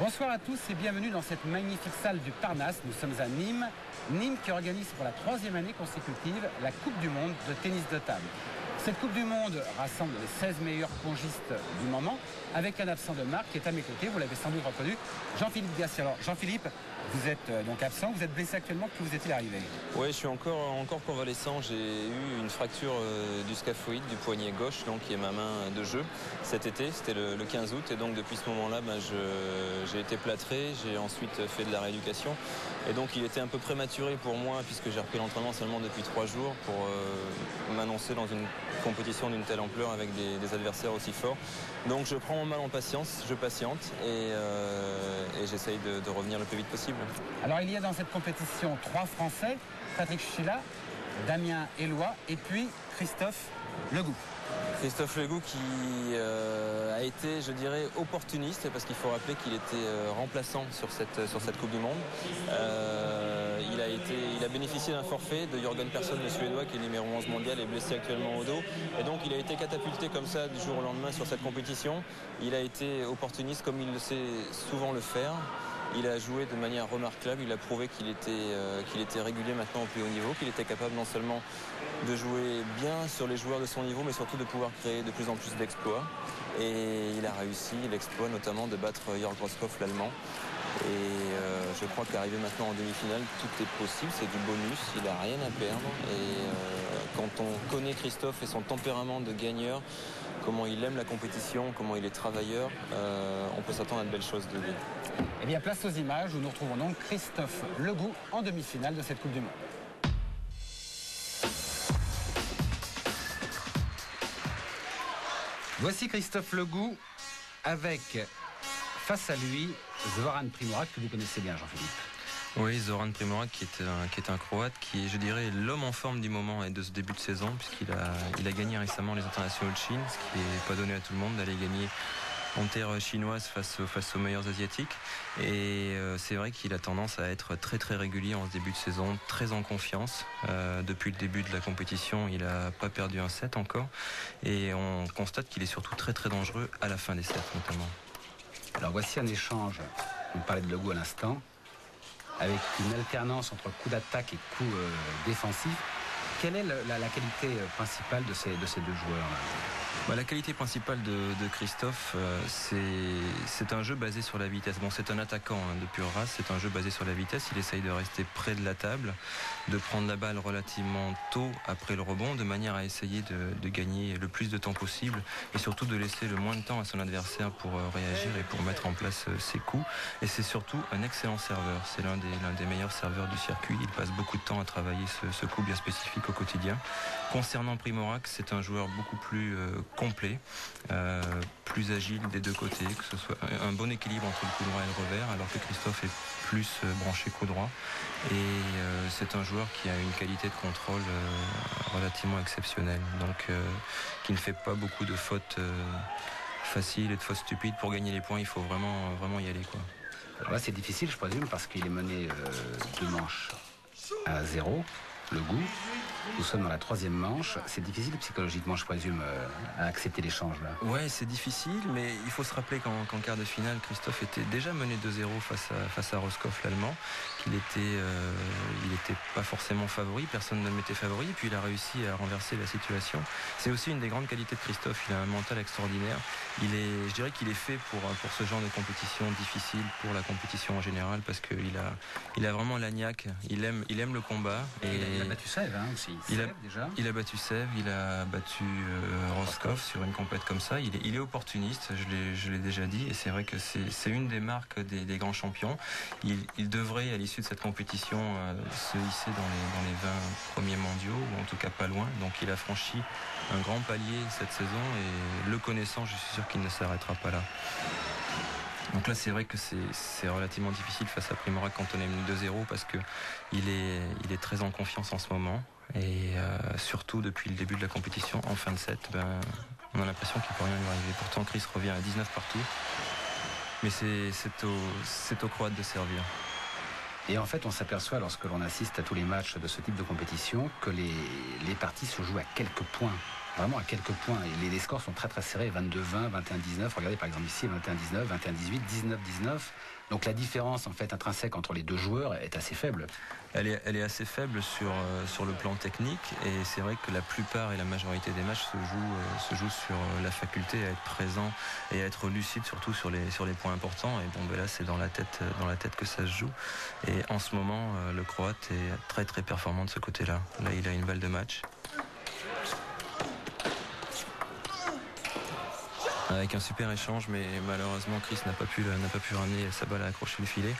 Bonsoir à tous et bienvenue dans cette magnifique salle du Parnasse. Nous sommes à Nîmes. Nîmes qui organise pour la 3e année consécutive la Coupe du Monde de tennis de table. Cette Coupe du Monde rassemble les 16 meilleurs pongistes du moment, avec un absent de marque qui est à mes côtés, vous l'avez sans doute reconnu, Jean-Philippe Gassier. Alors Jean-Philippe, vous êtes donc absent, vous êtes blessé actuellement, que vous est-il arrivé? Oui, je suis encore convalescent. J'ai eu une fracture du scaphoïde, du poignet gauche, donc qui est ma main de jeu cet été, c'était le 15 août. Et donc depuis ce moment-là, j'ai été plâtré, j'ai ensuite fait de la rééducation. Et donc il était un peu prématuré pour moi, puisque j'ai repris l'entraînement seulement depuis 3 jours, pour m'annoncer dans une compétition d'une telle ampleur avec des adversaires aussi forts. Donc je prends mon mal en patience, je patiente et j'essaye de revenir le plus vite possible. Alors il y a dans cette compétition 3 Français, Patrick Schilla, Damien Eloi et puis Christophe Legout. Christophe Legout qui a été, je dirais, opportuniste, parce qu'il faut rappeler qu'il était remplaçant sur cette Coupe du Monde. Il a bénéficié d'un forfait de Jørgen Persson, le Suédois, qui est numéro 11 mondial et blessé actuellement au dos. Et donc il a été catapulté comme ça du jour au lendemain sur cette compétition. Il a été opportuniste comme il le sait souvent le faire. Il a joué de manière remarquable, il a prouvé qu'il était régulier maintenant au plus haut niveau, qu'il était capable non seulement de jouer bien sur les joueurs de son niveau, mais surtout de pouvoir créer de plus en plus d'exploits. Et il a réussi l'exploit notamment de battre Jörg Roskopf, l'Allemand. Et je crois qu'arrivé maintenant en demi-finale, tout est possible, c'est du bonus, il n'a rien à perdre. Et quand on connaît Christophe et son tempérament de gagneur, comment il aime la compétition, comment il est travailleur, on peut s'attendre à de belles choses de lui. Eh bien, place aux images où nous retrouvons donc Christophe Legout en demi-finale de cette Coupe du Monde. Voici Christophe Legout avec, face à lui, Zoran Primorac, que vous connaissez bien, Jean-Philippe. Oui, Zoran Primorac qui est un Croate, qui est, je dirais, l'homme en forme du moment et de ce début de saison, puisqu'il a gagné récemment les internationaux de Chine, ce qui n'est pas donné à tout le monde d'aller gagner en terre chinoise face aux meilleurs asiatiques. Et c'est vrai qu'il a tendance à être très très régulier en ce début de saison, très en confiance. Depuis le début de la compétition, il n'a pas perdu un set encore. Et on constate qu'il est surtout très très dangereux à la fin des sets notamment. Alors voici un échange, on parlait de Legout à l'instant, avec une alternance entre coups d'attaque et coups défensifs. Quelle est la qualité principale de ces deux joueurs là? La qualité principale de Christophe, c'est un jeu basé sur la vitesse. Bon, c'est un attaquant de pure race, c'est un jeu basé sur la vitesse. Il essaye de rester près de la table, de prendre la balle relativement tôt après le rebond, de manière à essayer de gagner le plus de temps possible et surtout de laisser le moins de temps à son adversaire pour réagir et pour mettre en place ses coups. Et c'est surtout un excellent serveur. C'est l'un des meilleurs serveurs du circuit. Il passe beaucoup de temps à travailler ce coup bien spécifique au quotidien. Concernant Primorac, c'est un joueur beaucoup plus complet, plus agile des deux côtés, que ce soit un bon équilibre entre le coup droit et le revers, alors que Christophe est plus branché coup droit. Et c'est un joueur qui a une qualité de contrôle relativement exceptionnelle, donc qui ne fait pas beaucoup de fautes faciles et de fautes stupides. Pour gagner les points, il faut vraiment y aller, quoi. Alors là, c'est difficile, je présume, parce qu'il est mené 2 manches à 0, Legout. Nous sommes dans la 3e manche. C'est difficile psychologiquement, je présume, à accepter l'échange là. Ouais, c'est difficile, mais il faut se rappeler qu'en quart de finale, Christophe était déjà mené 2-0 face à Roskopf, l'Allemand, qu'il il était pas forcément favori, personne ne le mettait favori, et puis il a réussi à renverser la situation. C'est aussi une des grandes qualités de Christophe. Il a un mental extraordinaire. Je dirais qu'il est fait pour ce genre de compétition difficile, pour la compétition en général, parce qu'il a vraiment la niaque. Il aime le combat. Et il a battu Sèvres aussi. Il a battu Sèvres, il a battu Roskopf sur une compète comme ça. Il est opportuniste, je l'ai déjà dit, et c'est vrai que c'est une des marques des grands champions. Il devrait, à l'issue de cette compétition, se hisser dans les 20 premiers mondiaux, ou en tout cas pas loin. Donc il a franchi un grand palier cette saison, et le connaissant, je suis sûr qu'il ne s'arrêtera pas là. Donc là, c'est vrai que c'est relativement difficile face à Primorac quand on est mené 2-0, parce qu'il est très en confiance en ce moment. Et surtout depuis le début de la compétition, en fin de set, on a l'impression qu'il ne peut rien lui arriver. Pourtant, Chris revient à 19 partout. Mais c'est aux Croates de servir. Et en fait, on s'aperçoit lorsque l'on assiste à tous les matchs de ce type de compétition que les parties se jouent à quelques points. Vraiment à quelques points. Et les scores sont très très serrés, 22-20, 21-19. Regardez par exemple ici, 21-19, 21-18, 19-19. Donc la différence en fait intrinsèque entre les deux joueurs est assez faible. Elle est assez faible sur le plan technique, et c'est vrai que la plupart et la majorité des matchs se jouent sur la faculté à être présent et à être lucide, surtout sur les points importants. Et bon, ben là, c'est dans la tête que ça se joue. Et en ce moment, le Croate est très très performant de ce côté-là. Là, il a une balle de match. Avec un super échange, mais malheureusement Chris n'a pas pu ramener sa balle à accrocher le filet.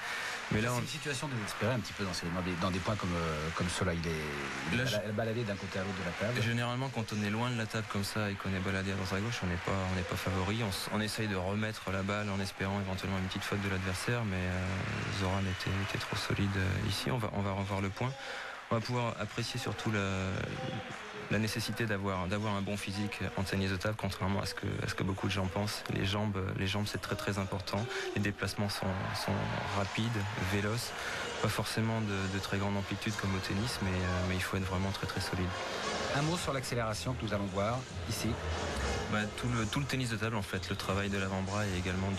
Mais là, c'est une situation désespérée un petit peu dans des points comme cela. Il est baladé d'un côté à l'autre de la table. Généralement, quand on est loin de la table comme ça et qu'on est baladé à droite à gauche, on n'est pas favori. On essaye de remettre la balle en espérant éventuellement une petite faute de l'adversaire, mais Zoran était trop solide ici. On va revoir le point. On va pouvoir apprécier surtout la nécessité d'avoir un bon physique en tennis de table, contrairement à ce que beaucoup de gens pensent. Les jambes c'est très très important. Les déplacements sont rapides, véloces, pas forcément de très grande amplitude comme au tennis, mais il faut être vraiment très très solide. Un mot sur l'accélération que nous allons voir ici. Tout le tennis de table, en fait, le travail de l'avant-bras et également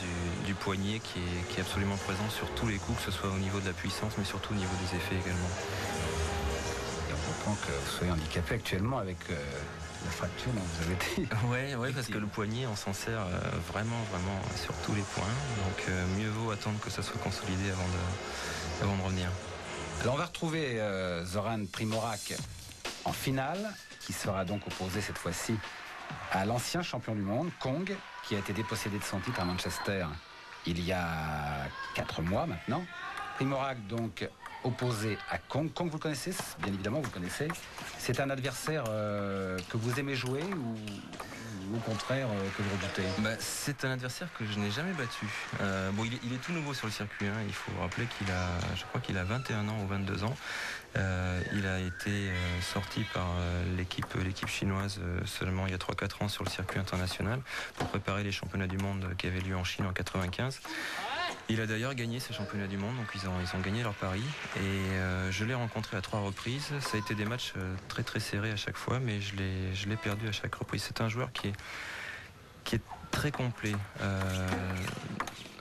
du poignet qui est absolument présent sur tous les coups, que ce soit au niveau de la puissance, mais surtout au niveau des effets également. Que vous soyez handicapé actuellement avec la fracture dont vous avez été. Oui, parce que le poignet, on s'en sert vraiment sur tous les points. Donc mieux vaut attendre que ça soit consolidé avant de revenir. Alors on va retrouver Zoran Primorac en finale, qui sera donc opposé cette fois-ci à l'ancien champion du monde, Kong, qui a été dépossédé de son titre à Manchester il y a 4 mois maintenant. Primorac donc opposé à Kong. Kong, vous le connaissez, bien évidemment, vous le connaissez. C'est un adversaire que vous aimez jouer ou au contraire que vous redoutez? C'est un adversaire que je n'ai jamais battu. Il est tout nouveau sur le circuit. Il faut rappeler je crois qu'il a 21 ans ou 22 ans. Il a été sorti par l'équipe chinoise seulement il y a 3-4 ans sur le circuit international pour préparer les championnats du monde qui avaient lieu en Chine en 95. Il a d'ailleurs gagné ces championnats du monde, donc ils ont gagné leur pari. Et je l'ai rencontré à 3 reprises. Ça a été des matchs très très serrés à chaque fois, mais je l'ai perdu à chaque reprise. C'est un joueur qui est très complet.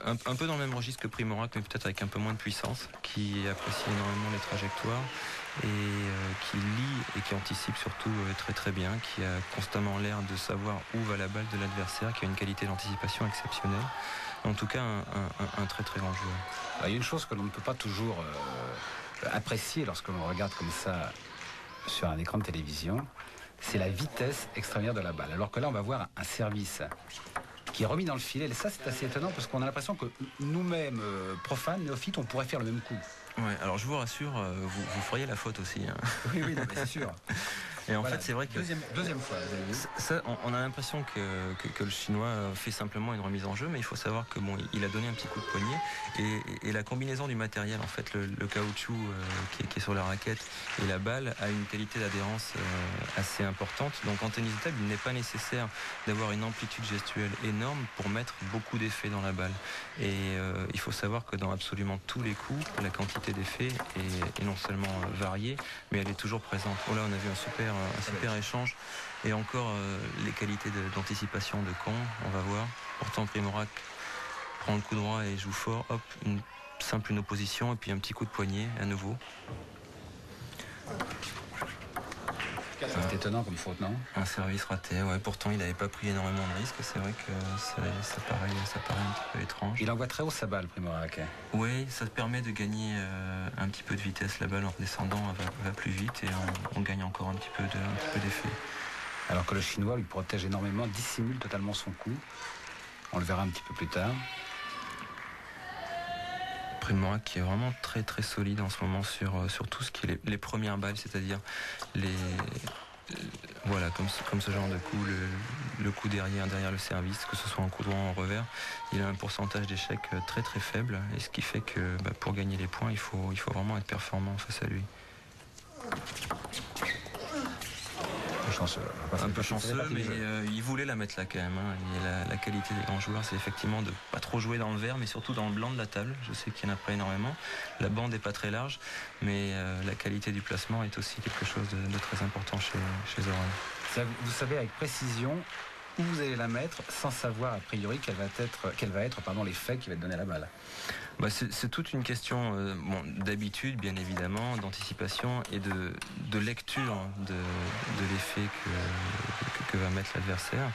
Un peu dans le même registre que Primorac, mais peut-être avec un peu moins de puissance, qui apprécie énormément les trajectoires et qui lit et qui anticipe surtout très très bien, qui a constamment l'air de savoir où va la balle de l'adversaire, qui a une qualité d'anticipation exceptionnelle. En tout cas, un très très grand joueur. Il y a une chose que l'on ne peut pas toujours apprécier lorsque l'on regarde comme ça sur un écran de télévision, c'est la vitesse extraordinaire de la balle. Alors que là, on va voir un service qui est remis dans le filet. Et ça, c'est assez étonnant parce qu'on a l'impression que nous-mêmes, profanes, néophytes, on pourrait faire le même coup. Ouais, alors je vous rassure, vous feriez la faute aussi. Oui, non, mais c'est sûr. Et en fait, c'est vrai que deuxième fois, vous avez vu. Ça, on a l'impression que le Chinois fait simplement une remise en jeu, mais il faut savoir que il a donné un petit coup de poignet et la combinaison du matériel, en fait, le caoutchouc qui est sur la raquette et la balle a une qualité d'adhérence assez importante. Donc en tennis de table, il n'est pas nécessaire d'avoir une amplitude gestuelle énorme pour mettre beaucoup d'effets dans la balle. Et il faut savoir que dans absolument tous les coups, la quantité d'effets est non seulement variée, mais elle est toujours présente. Là, on a vu un super échange et encore les qualités d'anticipation de Kong, on va voir. Pourtant Primorac prend le coup droit et joue fort, hop, une opposition et puis un petit coup de poignet à nouveau. C'est étonnant comme faute, non? Un service raté, ouais. Pourtant il n'avait pas pris énormément de risques. C'est vrai que ça paraît un petit peu étrange. Il envoie très haut sa balle, Primorac. Oui, ça permet de gagner un petit peu de vitesse. La balle en descendant va plus vite et on gagne encore un petit peu d'effet. Alors que le Chinois lui protège énormément, dissimule totalement son coup. On le verra un petit peu plus tard. Primorac qui est vraiment très très solide en ce moment sur tout ce qui est les premières balles, c'est-à-dire voilà, comme ce genre de coup, le coup derrière le service, que ce soit en coup droit ou en revers, il a un pourcentage d'échec très très faible, et ce qui fait que pour gagner les points, il faut vraiment être performant face à lui. Un peu chanceux, mais il voulait la mettre là quand même. Et la qualité des grands joueurs, c'est effectivement de pas trop jouer dans le vert, mais surtout dans le blanc de la table. Je sais qu'il n'y en a pas énormément. La bande n'est pas très large, mais la qualité du placement est aussi quelque chose de très important chez Zoran. Vous savez avec précision où vous allez la mettre sans savoir a priori quel va être l'effet qui va te donner la balle. C'est toute une question d'habitude, bien évidemment, d'anticipation et de lecture de l'effet que va mettre l'adversaire.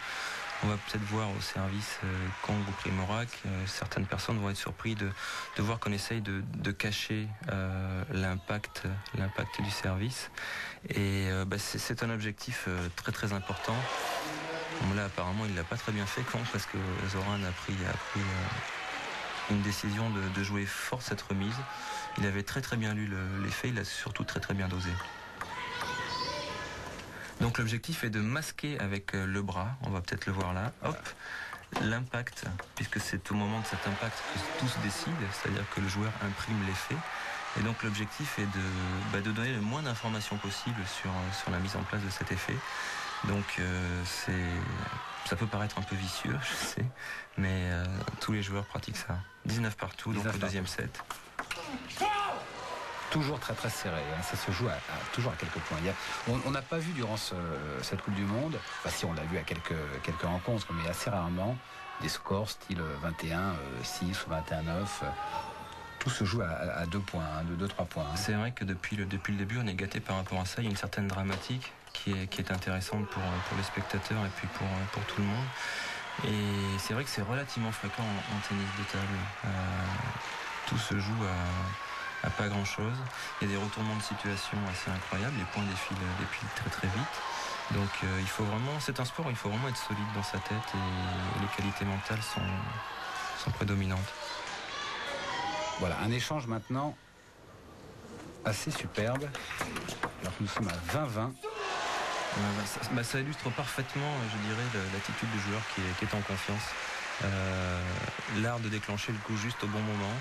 On va peut-être voir au service Kong ou Primorac, certaines personnes vont être surpris de voir qu'on essaye de cacher l'impact du service. Et c'est un objectif très très important. Bon, là apparemment il l'a pas très bien fait Kong, parce que Zoran a pris une décision de jouer fort cette remise. Il avait très très bien lu l'effet, il a surtout très très bien dosé. Donc l'objectif est de masquer avec le bras, on va peut-être le voir là, hop, l'impact, puisque c'est au moment de cet impact que tout se décide, c'est-à-dire que le joueur imprime l'effet. Et donc l'objectif est de donner le moins d'informations possible sur la mise en place de cet effet. Donc ça peut paraître un peu vicieux, je sais, mais tous les joueurs pratiquent ça. 19 partout, donc au deuxième set. Toujours très très serré, hein. Ça se joue toujours à quelques points. On n'a pas vu durant cette Coupe du Monde, si on l'a vu à quelques rencontres, mais assez rarement, des scores style 21-6 ou 21-9. Tout se joue à 2 points, hein, de 2-3 points. Hein. C'est vrai que depuis le début, on est gâté par rapport à ça. Il y a une certaine dramatique qui est intéressante pour les spectateurs et puis pour tout le monde. Et c'est vrai que c'est relativement fréquent en tennis de table. Tout se joue à pas grand chose. Il y a des retournements de situation assez incroyables, les points défilent très très vite. Donc c'est un sport où il faut vraiment être solide dans sa tête et les qualités mentales sont prédominantes. Voilà, un échange maintenant assez superbe. Alors que nous sommes à 20-20. Ça illustre parfaitement, je dirais, l'attitude du joueur qui est en confiance. L'art de déclencher le coup juste au bon moment,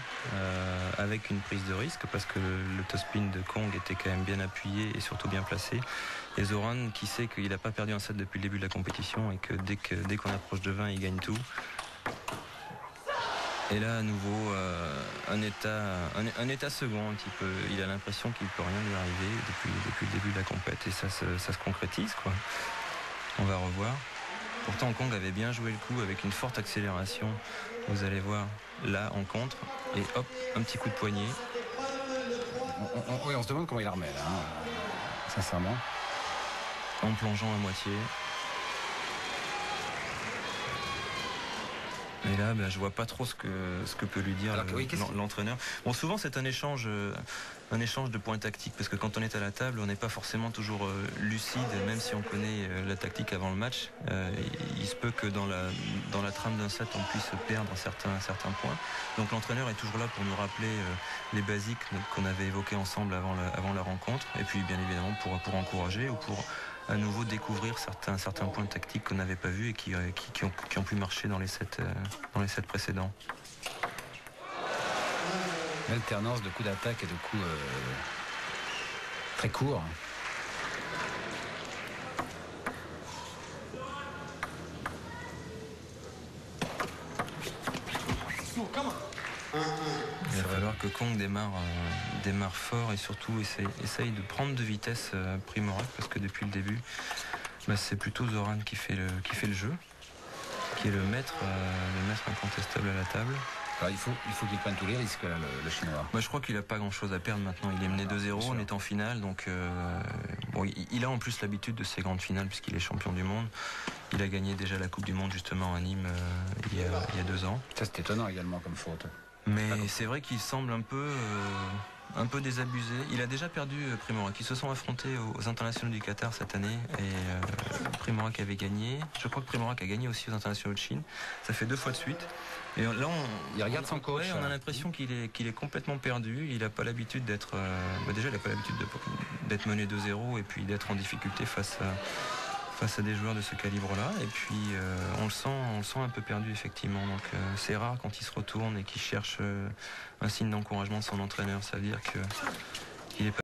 avec une prise de risque, parce que le top-spin de Kong était quand même bien appuyé et surtout bien placé. Et Zoran qui sait qu'il n'a pas perdu un set depuis le début de la compétition et que dès qu'on approche de 20, il gagne tout. Et là, à nouveau, un état second un petit peu. Il a l'impression qu'il ne peut rien lui arriver depuis le début de la compète. Et ça se concrétise, quoi. On va revoir. Pourtant, Kong avait bien joué le coup avec une forte accélération. Vous allez voir, là, en contre. Et hop, un petit coup de poignet. On se demande comment il la remet, là. Hein. Sincèrement. En plongeant à moitié. Et là, je vois pas trop ce que peut lui dire l'entraîneur. Bon, souvent c'est un échange de points tactiques, parce que quand on est à la table, on n'est pas forcément toujours lucide, même si on connaît la tactique avant le match. Il se peut que dans la trame d'un set, on puisse perdre certains points. Donc l'entraîneur est toujours là pour nous rappeler les basiques qu'on avait évoqués ensemble avant la rencontre, et puis bien évidemment pour encourager ou pour à nouveau découvrir certains points tactiques qu'on n'avait pas vus et qui ont pu marcher dans les sets précédents. L'alternance de coups d'attaque et de coups très courts. Il va falloir que Kong démarre fort et surtout essaye de prendre de vitesse Primorac, parce que depuis le début, c'est plutôt Zoran qui fait le jeu, qui est le maître incontestable à la table. Alors, il faut qu'il prenne tous les risques, là, le Chinois. Je crois qu'il n'a pas grand-chose à perdre maintenant. Il est mené 2-0, on est en finale, donc il a en plus l'habitude de ces grandes finales puisqu'il est champion du monde. Il a gagné déjà la Coupe du Monde justement à Nîmes il y a 2 ans. Ça, c'est étonnant également comme faute. Mais c'est vrai qu'il semble un peu désabusé. Il a déjà perdu Primorac. Ils se sont affrontés aux internationaux du Qatar cette année et Primorac avait gagné. Je crois que Primorac a gagné aussi aux internationaux de Chine. Ça fait 2 fois de suite. Et là, il regarde son coach. On a l'impression qu'il est complètement perdu. Il n'a pas l'habitude d'être. Déjà, il n'a pas l'habitude d'être mené 2-0 et puis d'être en difficulté face à des joueurs de ce calibre-là. Et puis on le sent un peu perdu effectivement. Donc c'est rare quand il se retourne et qu'il cherche un signe d'encouragement de son entraîneur. Ça veut dire qu'il est pas